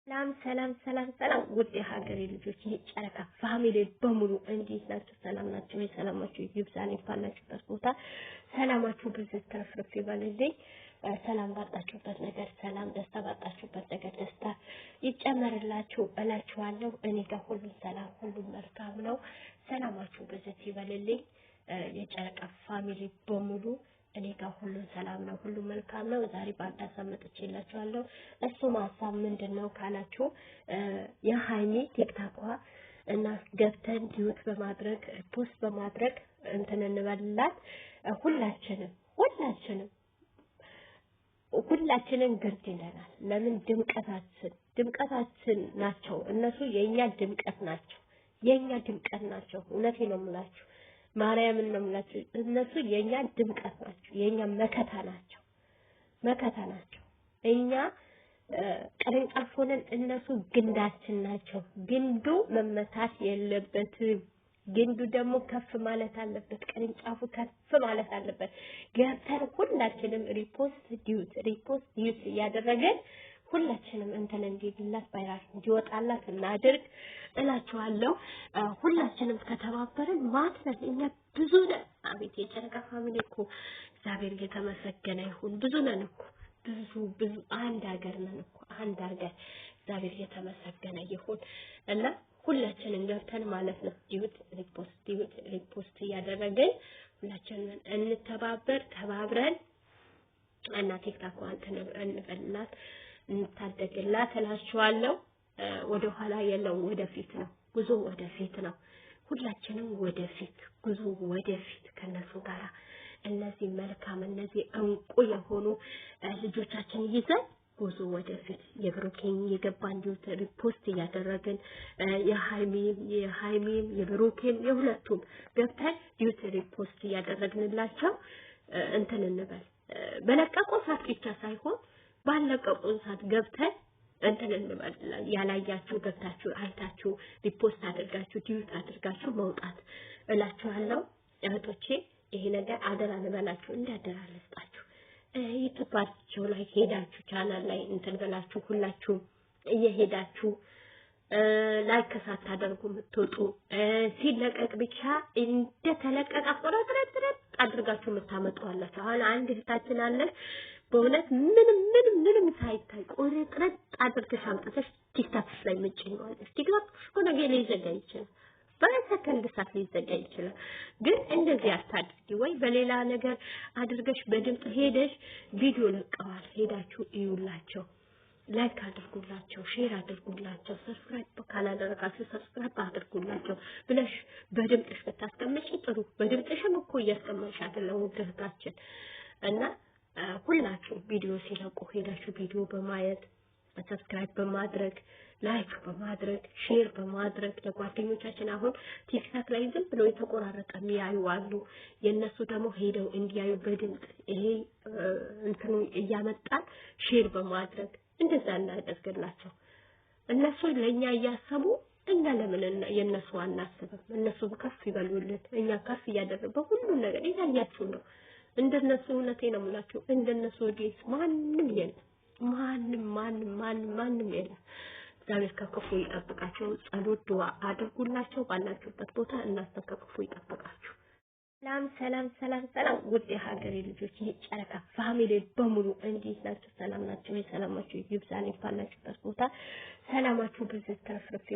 ሰላም ውድ የሀገሬ ልጆች የጨረቃ ፋሚሊ በሙሉ እንዴት ናችሁ? ሰላም ናችሁ? ሰላማችሁ ይብዛልኝ ባላችሁበት ቦታ ሰላማችሁ ብዙ ተረፍርፍ ይበልልኝ። ሰላም ባጣችሁበት ነገር ሰላም፣ ደስታ ባጣችሁበት ነገር ደስታ ይጨመርላችሁ እላችኋለሁ። እኔ ጋር ሁሉም ሰላም፣ ሁሉም መልካም ነው። ሰላማችሁ ብዙ ይበልልኝ የጨረቃ ፋሚሊ በሙሉ እኔ ጋር ሁሉ ሰላም ነው፣ ሁሉ መልካም ነው። ዛሬ በአዲስ አመጥቼላችኋለሁ። እሱ ሀሳብ ምንድነው ካላችሁ የሃይሚ ቲክታኳ እና ገብተን ዲዩት በማድረግ ፖስት በማድረግ እንትን እንበልላት ሁላችንም ግርድ ይለናል። ለምን ድምቀታችን ናቸው እነሱ፣ የኛ ድምቀት ናቸው። እውነቴን ነው የምላችሁ፣ ማርያምን ነው የምላችሁ። እነሱ የኛ ድምቀት ናቸው፣ የኛ መከታ ናቸው። እኛ ቅርንጫፍ ሆነን እነሱ ግንዳችን ናቸው። ግንዱ መመታት የለበትም። ግንዱ ደግሞ ከፍ ማለት አለበት። ቅርንጫፉ ከፍ ማለት አለበት። ገብተን ሁላችንም ሪፖስት ዲዩት ያደረገን ሁላችንም እንትን እንዲላት ባይራሽ እንዲወጣላት እናድርግ እላችኋለሁ። ሁላችንም ከተባበርን ማለት እኛ ብዙ ነን። አቤት የጨረቃ ፋሚሊ እኮ እግዚአብሔር የተመሰገነ ይሁን። ብዙ ነን እኮ ብዙ አንድ ሀገር ነን እኮ አንድ ሀገር። እግዚአብሔር የተመሰገነ ይሁን እና ሁላችንም ገብተን ማለት ነው ዲዩት ሪፖስት ያደረገን ሁላችንም እንተባበር። ተባብረን እና ቲክታኳን እንበላት እንታደግላት እላችኋለሁ። ወደ ኋላ የለውም፣ ወደፊት ነው ጉዞ፣ ወደፊት ነው። ሁላችንም ወደፊት ጉዞ፣ ወደፊት ከነሱ ጋር እነዚህ መልካም እነዚህ እንቁ የሆኑ ልጆቻችን ይዘን ጉዞ ወደፊት። የብሩኬን የገባን ዲዩት ሪፖስት ያደረግን የሃይሚም የብሩኬን የሁለቱም ገብተን ዲዩት ሪፖስት ያደረግንላቸው እንትን እንበል። በለቀቀው ሰዓት ብቻ ሳይሆን ባለቀቁን ሰዓት ገብተን እንትን እንበል። ያላያችሁ ገብታችሁ አይታችሁ ሪፖስት አድርጋችሁ ዲዩት አድርጋችሁ መውጣት እላችኋለሁ እህቶቼ። ይሄ ነገር አደራ ልበላችሁ፣ እንዳደራ ልስጣችሁ። ዩቲዩባችሁ ላይ ሄዳችሁ ቻናል ላይ እንትን ብላችሁ ሁላችሁ እየሄዳችሁ ላይክ ሳታደርጉ የምትወጡ ሲለቀቅ ብቻ እንደተለቀቀ ቆረጥረጥ አድርጋችሁ የምታመጡ አላችሁ። አሁን አንድ እህታችን አለች በእውነት ምንም ሳይታይ ቆረጥረጥ አድርገሽ አምጥተሽ ቲክታክ ላይ ምጭኝዋለሽ። ቲክታክ እኮ ነገ ሊዘጋ ይችላል፣ በሰከንድ ሰዓት ሊዘጋ ይችላል። ግን እንደዚህ አታድርጊ። ወይ በሌላ ነገር አድርገሽ በድምጽ ሄደሽ ቪዲዮ ለቀዋል፣ ሄዳችሁ እዩላቸው፣ ላይክ አድርጉላቸው፣ ሼር አድርጉላቸው፣ ሰብስክራይብ ካላደረጋችሁ ሰብስክራይብ አድርጉላቸው ብለሽ በድምጽሽ ብታስቀምጪ ጥሩ። በድምጽሽም እኮ እያስቀመጥሽ አይደለም ውድ እህታችን። እና ሁላችሁ ቪዲዮ ሲለቁ ሄዳችሁ ቪዲዮ በማየት ሰብስክራይብ በማድረግ ላይክ በማድረግ ሼር በማድረግ ለጓደኞቻችን አሁን ቲክታክ ላይ ዝም ብለው የተቆራረጠ የሚያዩ አሉ። የነሱ ደግሞ ሄደው እንዲያዩ በድምጽ ይሄ እንትኑ እያመጣን ሼር በማድረግ እንደዛ እናደርግላቸው። እነሱ ለኛ እያሰቡ እኛ ለምን የነሱ አናስብም? እነሱ ከፍ ይበሉልን፣ እኛ ከፍ እያደረገ በሁሉ ነገር እያያችሁ ነው። እንደነሱ እውነቴ ነው የምላችሁ፣ እንደነሱ ዲስ ማንም የለም፣ ማንም የለም። እግዚአብሔር ከክፉ ይጠብቃቸው። ጸሎት ዱዓ አድርጉላቸው ባላችሁበት ቦታ። እናንተ ከክፉ ይጠብቃችሁ። ሰላም ውድ የሀገሬ ልጆች የጨረቃ ፋሚሊ በሙሉ እንዴት ናችሁ? ሰላም ናችሁ? ሰላማችሁ ይብዛልኝ ባላችሁበት ቦታ ሰላማችሁ ብዙ ተረፍርፍ